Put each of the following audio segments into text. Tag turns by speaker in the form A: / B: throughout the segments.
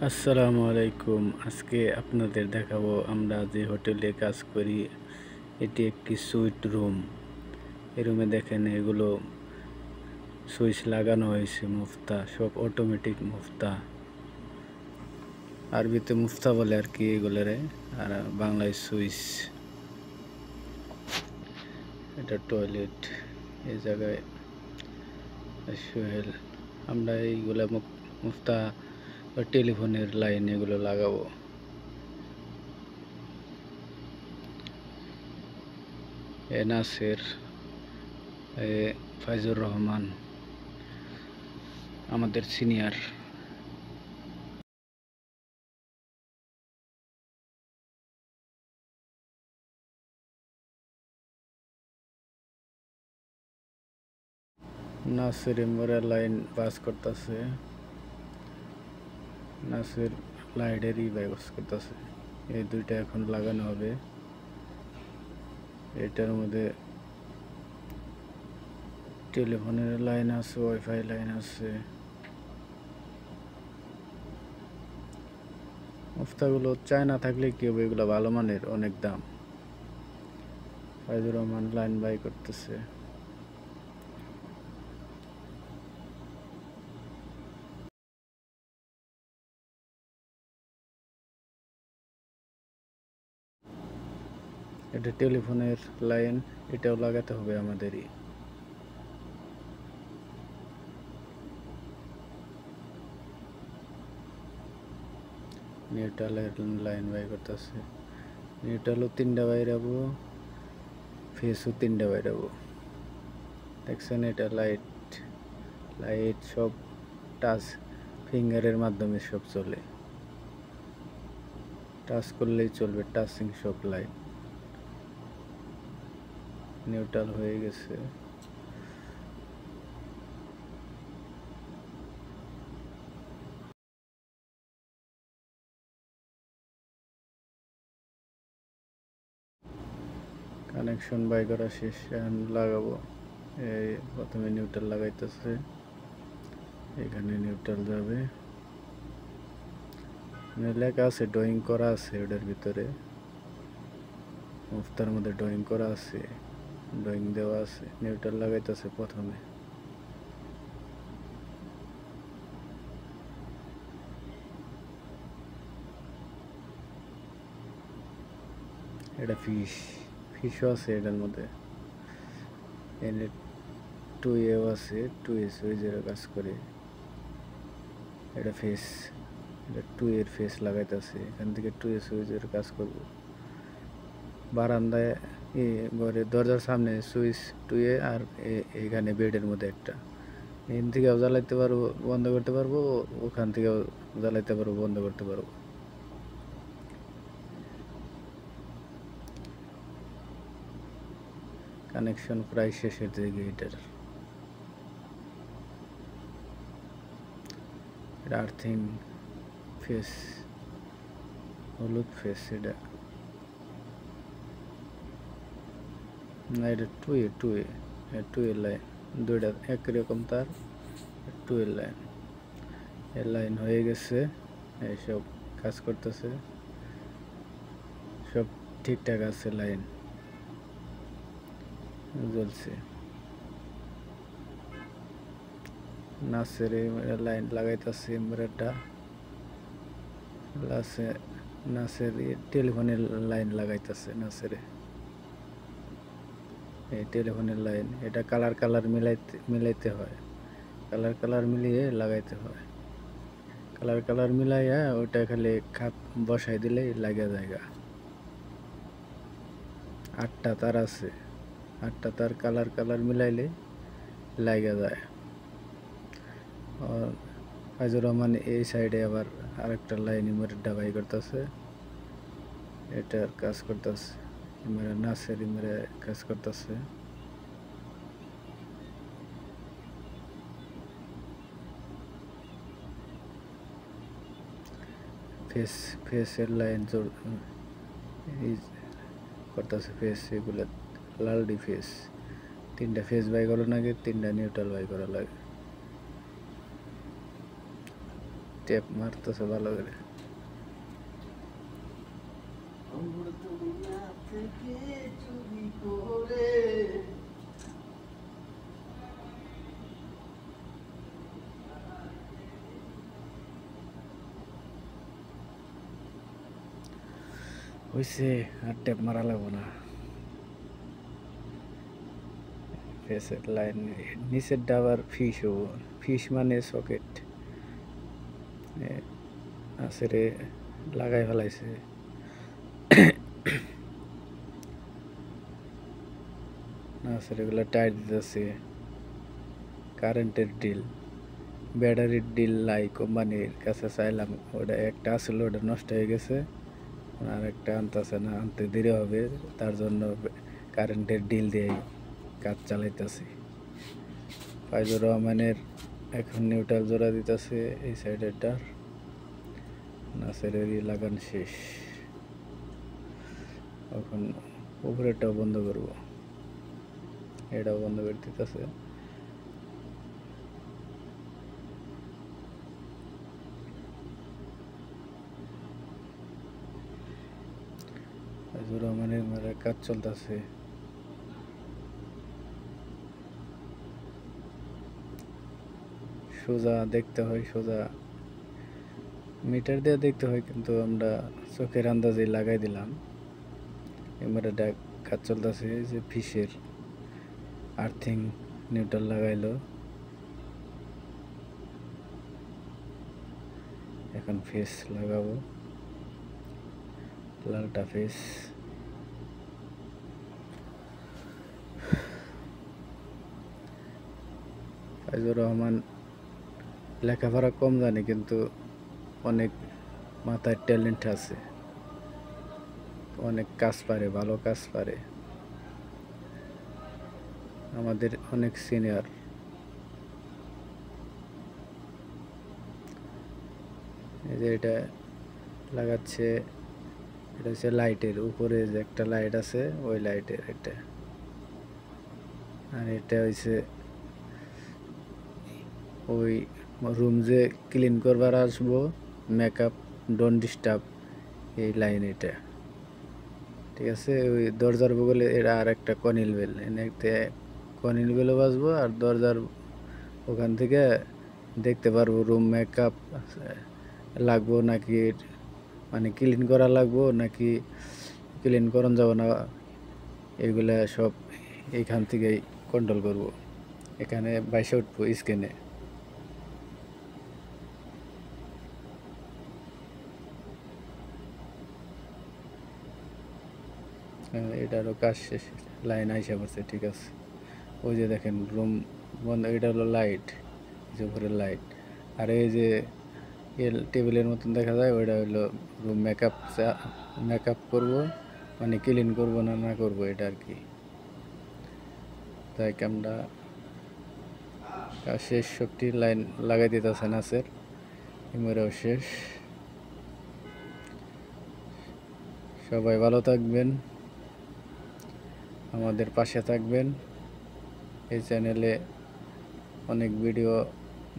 A: আসসালামু আলাইকুম। আজকে আপনাদের দেখাবো আমরা যে হোটেলে কাজ করি, এটি একটি সুইট রুম। এই রুমে দেখেন এগুলো সুইচ লাগানো হয়েছে, মুফতা সব অটোমেটিক মুফতা। আরবিতে মুফতা বলে আর কি এগুলোরে, আর বাংলায় সুইচ। এটা টয়লেট, এই জায়গায় সোহেল। আমরা এইগুলা মুফতা টেলিফোনের লাইন এগুলো লাগাবো। নাসের, ফাইজুর রহমান আমাদের সিনিয়র। নাসের এমরে লাইন পাস করতেছে, নাসের লাইটেরই ব্যবস্থা করতেছে। এই দুইটা এখন লাগানো হবে। এটার মধ্যে টেলিফোনের লাইন আছে, ওয়াইফাই লাইন আছে। মুফতাগুলো চায়না থাকলে কি হবে, এগুলো ভালো মানের, অনেক দাম। ফাইজুর রহমান লাইন বাই করতেছে। এটা টেলিফোনের লাইন, এটাও লাগাতে হবে আমাদেরই। নিউট্রালের লাইন বাই করতেছে। নিউট্রালও 3টা বাইরাবো, ফেসও 3টা বাইরাবো। দেখছেন, এটা লাইট লাইট সব টাচ ফিঙ্গারের মাধ্যমে সব চলে, টাচ করলেই চলবে, টাচিং সব লাইট। নিউট্রাল হয়ে গেছে। কানেকশন বাই করা শেষ, এখন লাগাবো। এই প্রথমে নিউট্রাল লাগাইতেছে, এখানে নিউট্রাল যাবে। লেখা আছে, ড্রয়িং করা আছে ওটার ভিতরে, মুফতার মধ্যে ড্রয়িং করা আছে, ড্রয়িং দেওয়া আছে। নিউট্রাল লাগাইতেছে প্রথমে। এটা ফিশও আছে এটার মধ্যে। এনে 2A আছে, 2A সুইচের কাজ করে। এটা ফেস, এটা 2 এর ফেস লাগাইতেছে, এখান থেকে 2A সুইচের কাজ করব। বারান্দায় ঘরে দরজার সামনে সুইচ 2A, আর এখানে বেডের মধ্যে একটা। এখান থেকেও জ্বালাইতে পারবো, বন্ধ করতে পারবো, ওখান থেকেও জ্বালাইতে পারবো, বন্ধ করতে পারবো। কানেকশন প্রায় শেষের দিকে এটার। এটা আর্থিং ফেস, হলুদ ফেস এটা। না, এটা 2A লাইন, দুইটা একই রকম তার, 2A লাইন। এর লাইন হয়ে গেছে, এইসব কাজ করতেছে, সব ঠিকঠাক আছে, লাইন জ্বলছে। নাসের লাইন লাগাইতেছে এমব্রেডটা, নাসের টেলিফোনের লাইন লাগাইতেছে। নাসের এই টেলিফোনের লাইন, এটা কালার মিলাইতে হয়, কালার মিলিয়ে লাগাইতে হয়। কালার মিলাইয়া ওটা খালি খাপ বসাই দিলেই লাগা জায়গা। 8টা তার আছে, 8টা তার কালার মিলাইলে লাগা যায়। আর ফাইজুর রহমান এই সাইডে আবার আরেকটা লাইন ইমারের ডাবাই করতেছে, এটার কাজ করতেছে। ইমারে নাসের ইমারে কাজ করতেছে। ফেসের লাইন করতেছে, ফেস এগুলো লালডি ফেস। 3টা ফেস বাই করা লাগে, 3টা নিউট্রাল বাই করা লাগে। টেপ মারতেছে ভালো করে। হইছে, আর টেপ মারা লাগবো না। ফেসের লাইন নিচের ডাবার ফিশ হবো, ফিশ মানে সকেট আছে রে, লাগাই ফেলাইছে। আছে এগুলো টাইট দিতেছে, কারেন্টের ডিল, ব্যাটারির ডিল লাই কোম্পানির কাছে চাইলাম, ওটা একটা আসলে ওটা নষ্ট হয়ে গেছে, আর একটা আনতেছে না, আনতে দেরি হবে, তার জন্য কারেন্টের ডিল দিয়ে কাজ চালাইতেছি। ফাইজুর রহমানের এখন নিউট্রাল জোড়া দিতেছে এই সাইডেরটার, নাসেরেরই লাগান শেষ। এখন উপরেরটাও বন্ধ করব, এটাও বন্ধ করে দিতেছে। ফাইজুর রহমানের মেরে কাজ চলতেছে। সোজা দেখতে হয়, সোজা মিটার দিয়ে দেখতে হয়, কিন্তু আমরা চোখের আন্দাজে লাগাই দিলাম। এবারে কাজ চলতেছে যে ফিশের আর্থিং নিউট্রাল লাগাইলো, এখন ফেস লাগাবো, লালটা ফেস। ফাইজুর রহমান লেখাপড়া কম জানে, কিন্তু অনেক মাথায় ট্যালেন্ট আছে, অনেক কাজ পারে, ভালো কাজ পারে, আমাদের অনেক সিনিয়র। এই যে এটা লাগাচ্ছে, এটা হচ্ছে লাইটের উপরে যে একটা লাইট আছে, ওই লাইটের এটা। আর এটা হচ্ছে ওই রুম যে ক্লিন করবার আসবো, মেকআপ ডোন্ট ডিস্টার্ব, এই লাইন এটা, ঠিক আছে। ওই দরজার বগলে এটা আর একটা কনিল বেল, এতে কনিল বেলও বাজবো, আর দরজার ওখান থেকে দেখতে পারবো রুম মেকআপ লাগবো নাকি, মানে ক্লিন করা লাগবো নাকি ক্লিন করান যাব না, এগুলা সব এইখান থেকেই কন্ট্রোল করব। এখানে বাইসে উঠবো স্ক্রিনে। এটারও কাজ শেষ, লাইন আইসা পড়ছে, ঠিক আছে। ওই যে দেখেন রুম বন্ধ, এটা হলো লাইট, যে উপরে লাইট, আর এই যে টেবিলের মতন দেখা যায়, ওইটা হলো রুম মেকআপ করব, মানে ক্লিন করব না না করবো এটা আর কি। তাই আমরা শেষ, সবটি লাইন লাগাই দিতেছে নাসের, এমরাও শেষ। সবাই ভালো থাকবেন, আমাদের পাশে থাকবেন। এই চ্যানেলে অনেক ভিডিও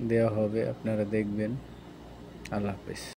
A: দেওয়া হবে, আপনারা দেখবেন। আল্লাহ হাফেজ।